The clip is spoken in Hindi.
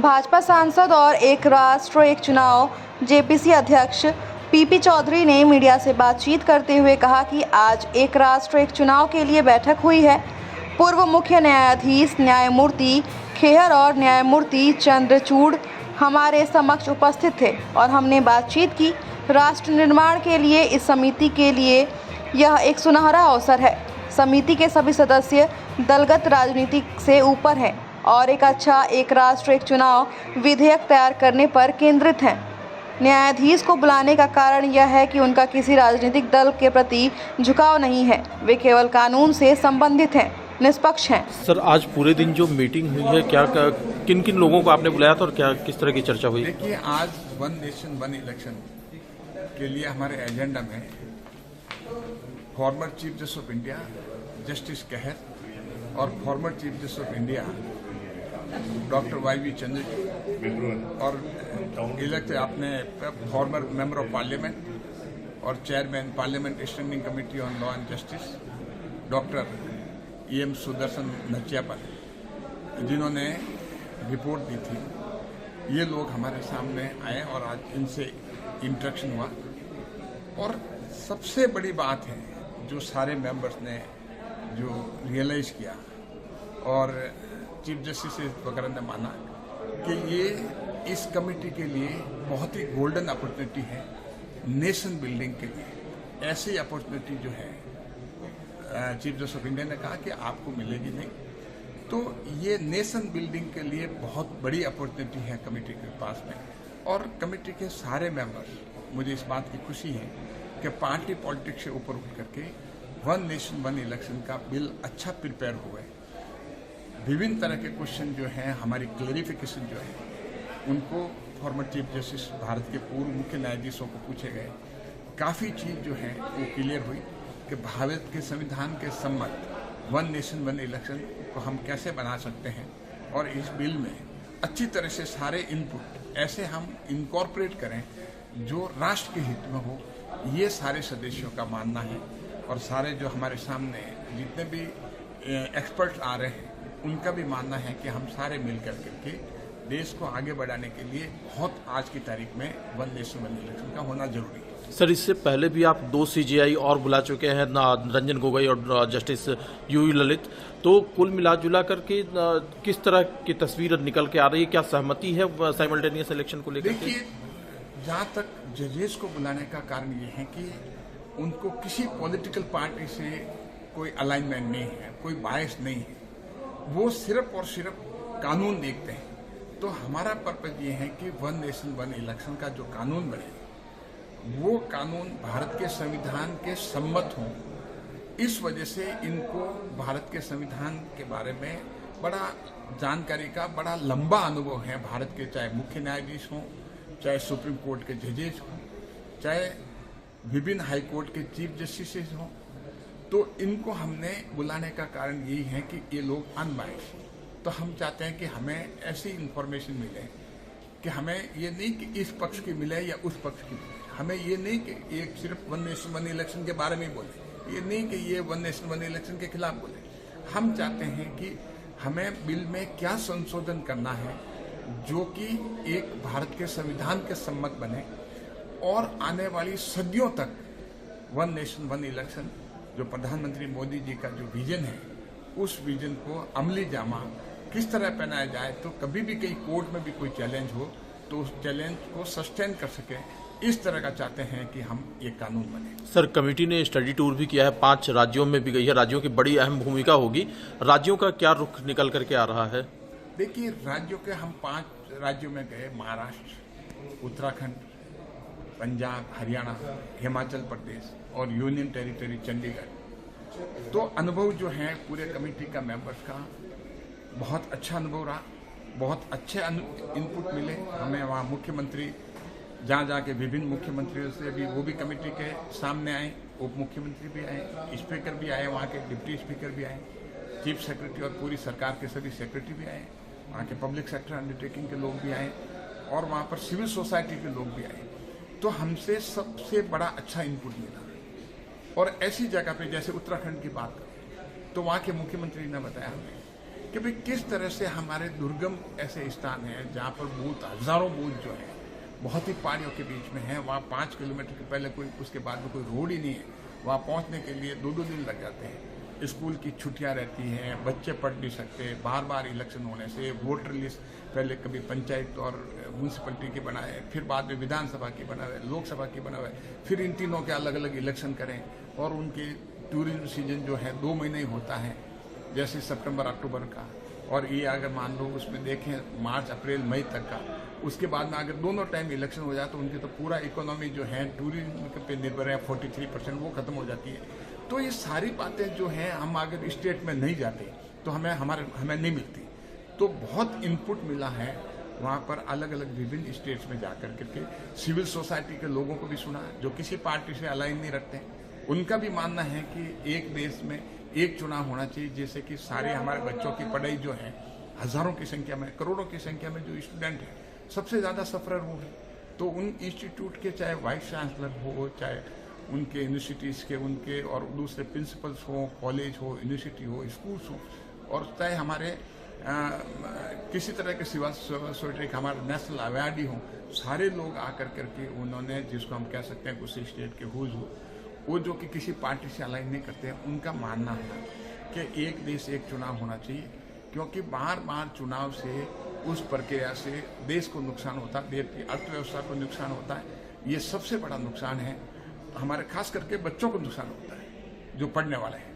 भाजपा सांसद और एक राष्ट्र एक चुनाव जेपीसी अध्यक्ष पीपी चौधरी ने मीडिया से बातचीत करते हुए कहा कि आज एक राष्ट्र एक चुनाव के लिए बैठक हुई है। पूर्व मुख्य न्यायाधीश न्यायमूर्ति खेहर और न्यायमूर्ति चंद्रचूड़ हमारे समक्ष उपस्थित थे और हमने बातचीत की। राष्ट्र निर्माण के लिए इस समिति के लिए यह एक सुनहरा अवसर है। समिति के सभी सदस्य दलगत राजनीति से ऊपर हैं और एक अच्छा एक राष्ट्र एक चुनाव विधेयक तैयार करने पर केंद्रित हैं। न्यायाधीश को बुलाने का कारण यह है कि उनका किसी राजनीतिक दल के प्रति झुकाव नहीं है, वे केवल कानून से संबंधित हैं, निष्पक्ष हैं। सर, आज पूरे दिन जो मीटिंग हुई है, क्या किन किन लोगों को आपने बुलाया था और क्या किस तरह की चर्चा हुई? देखिए, आज वन नेशन वन इलेक्शन के लिए हमारे एजेंडा में former chief justice of India justice Khehar और former chief justice of India doctor Y Chandrachud और इलेक्ट आपने फॉर्मर मेंबर ऑफ पार्लियामेंट और chairman parliament standing committee on law and justice doctor M Sudarshan Natchiappan, जिन्होंने रिपोर्ट दी थी, ये लोग हमारे सामने आए और आज इनसे इंटरेक्शन हुआ। और सबसे बड़ी बात है जो सारे मेंबर्स ने जो रियलाइज किया और चीफ जस्टिस वगैरह ने माना कि ये इस कमेटी के लिए बहुत ही गोल्डन अपॉर्चुनिटी है नेशन बिल्डिंग के लिए। ऐसी अपॉर्चुनिटी जो है चीफ जस्टिस ऑफ इंडिया ने कहा कि आपको मिलेगी नहीं, तो ये नेशन बिल्डिंग के लिए बहुत बड़ी अपॉर्चुनिटी है कमेटी के पास में। और कमेटी के सारे मेंबर्स, मुझे इस बात की खुशी है कि पार्टी पॉलिटिक्स से ऊपर उठ करके वन नेशन वन इलेक्शन का बिल अच्छा प्रिपेयर हुआ है। विभिन्न तरह के क्वेश्चन जो हैं, हमारी क्लैरिफिकेशन जो है, उनको फॉर्मर चीफ जस्टिस भारत के पूर्व मुख्य न्यायाधीशों को पूछे गए। काफ़ी चीज़ जो है वो क्लियर हुई कि भारत के संविधान के सम्मत वन नेशन वन इलेक्शन को हम कैसे बना सकते हैं और इस बिल में अच्छी तरह से सारे इनपुट ऐसे हम इनकॉर्पोरेट करें जो राष्ट्र के हित में हो। ये सारे सदस्यों का मानना है और सारे जो हमारे सामने जितने भी एक्सपर्ट्स आ रहे हैं उनका भी मानना है कि हम सारे मिलकर के देश को आगे बढ़ाने के लिए बहुत आज की तारीख में वन नेशन वन इलेक्शन का होना जरूरी है। सर, इससे पहले भी आप 2 CJI और बुला चुके हैं, रंजन गोगोई और जस्टिस यूयू ललित। तो कुल मिला जुला करके किस तरह की तस्वीर निकल के आ रही है? क्या सहमति है साइमल्टेनियस इलेक्शन को लेकर? देखिए, जहाँ तक जजेस को बुलाने का कारण ये है कि उनको किसी पॉलिटिकल पार्टी से कोई अलाइनमेंट नहीं है, कोई बायस नहीं है, वो सिर्फ और सिर्फ कानून देखते हैं। तो हमारा पर्पज ये है कि वन नेशन वन इलेक्शन का जो कानून बने वो कानून भारत के संविधान के सम्मत हों। इस वजह से इनको भारत के संविधान के बारे में बड़ा जानकारी का बड़ा लंबा अनुभव है। भारत के चाहे मुख्य न्यायाधीश हों, चाहे सुप्रीम कोर्ट के जजेस हों, चाहे विभिन्न हाई कोर्ट के चीफ जस्टिस हों, तो इनको हमने बुलाने का कारण यही है कि ये लोग अनबायस्ड। तो हम चाहते हैं कि हमें ऐसी इंफॉर्मेशन मिले कि हमें ये नहीं कि इस पक्ष की मिले या उस पक्ष की मिले। हमें ये नहीं कि ये सिर्फ वन नेशन वन इलेक्शन के बारे में बोले, ये नहीं कि ये वन नेशन वन इलेक्शन के खिलाफ बोले। हम चाहते हैं कि हमें बिल में क्या संशोधन करना है जो कि एक भारत के संविधान के सम्मत बने और आने वाली सदियों तक वन नेशन वन इलेक्शन जो प्रधानमंत्री मोदी जी का जो विजन है, उस विजन को अमली जामा किस तरह पहनाया जाए, तो कभी भी कहीं कोर्ट में भी कोई चैलेंज हो तो उस चैलेंज को सस्टेन कर सके। इस तरह का चाहते हैं कि हम ये कानून बने। सर, कमेटी ने स्टडी टूर भी किया है, 5 राज्यों में भी गई है। राज्यों की बड़ी अहम भूमिका होगी। राज्यों का क्या रुख निकल करके आ रहा है? देखिए, राज्यों के हम 5 राज्यों में गए, महाराष्ट्र, उत्तराखंड, पंजाब, हरियाणा, हिमाचल प्रदेश और यूनियन टेरिटरी चंडीगढ़। तो अनुभव जो है पूरे कमेटी का मेंबर्स का बहुत अच्छा अनुभव रहा, बहुत अच्छे इनपुट मिले हमें। वहाँ मुख्यमंत्री जहाँ जाके विभिन्न मुख्यमंत्रियों से भी वो भी कमेटी के सामने आए, उप मुख्यमंत्री भी आए, स्पीकर भी आए, वहाँ के डिप्टी स्पीकर भी आए, चीफ सेक्रेटरी और पूरी सरकार के सभी सेक्रेटरी भी आए, वहाँ के पब्लिक सेक्टर अंडरटेकिंग के लोग भी आए और वहाँ पर सिविल सोसाइटी के लोग भी आए। तो हमसे सबसे बड़ा अच्छा इनपुट मिला। और ऐसी जगह पे जैसे उत्तराखंड की बात करें तो वहाँ के मुख्यमंत्री ने बताया हमें कि भाई किस तरह से हमारे दुर्गम ऐसे स्थान हैं जहाँ पर बूथ, हजारों बूथ जो है बहुत ही पहाड़ियों के बीच में है, वहाँ 5 किलोमीटर के पहले कोई, उसके बाद में कोई रोड ही नहीं है, वहाँ पहुँचने के लिए 2-2 दिन लग जाते हैं। स्कूल की छुट्टियां रहती हैं, बच्चे पढ़ नहीं सकते, बार बार इलेक्शन होने से वोटर लिस्ट पहले कभी पंचायत और म्यूनसिपलिटी की बनाए, फिर बाद में विधानसभा की बनाए, लोकसभा की बनाए, फिर इन तीनों के अलग अलग इलेक्शन करें। और उनके टूरिज्म सीजन जो है 2 महीने ही होता है, जैसे सितंबर अक्टूबर का, और ये अगर मान लो उसमें देखें मार्च अप्रैल मई तक का, उसके बाद में अगर दोनों टाइम इलेक्शन हो जाए तो उनकी तो पूरा इकोनॉमी जो है टूरिज्म पे निर्भर है, 43% वो खत्म हो जाती है। तो ये सारी बातें जो हैं हम अगर स्टेट में नहीं जाते तो हमें नहीं मिलती। तो बहुत इनपुट मिला है वहाँ पर, अलग अलग विभिन्न स्टेट्स में जाकर करके सिविल सोसाइटी के लोगों को भी सुना जो किसी पार्टी से अलाइन नहीं रखते। उनका भी मानना है कि एक देश में एक चुनाव होना चाहिए, जैसे कि सारे हमारे बच्चों की पढ़ाई जो है हजारों की संख्या में, करोड़ों की संख्या में जो स्टूडेंट है सबसे ज्यादा सफरर वो है। तो उन इंस्टीट्यूट के चाहे वाइस चांसलर हो, चाहे उनके यूनिवर्सिटीज़ के उनके और दूसरे प्रिंसिपल्स हो, कॉलेज हो, यूनिवर्सिटी हो, स्कूल्स हो, और चाहे हमारे किसी तरह के सिविल सोसाइटी के हमारे नेशनल अवार्डी हो, सारे लोग आकर करके उन्होंने, जिसको हम कह सकते हैं उसी स्टेट के हुज हो, वो जो कि किसी पार्टी से अलाइन नहीं करते हैं, उनका मानना है कि एक देश एक चुनाव होना चाहिए। क्योंकि बार बार चुनाव से, उस प्रक्रिया से देश को नुकसान होता है, देश की अर्थव्यवस्था को नुकसान होता है। ये सबसे बड़ा नुकसान है, हमारे खास करके बच्चों को नुकसान होता है जो पढ़ने वाले हैं।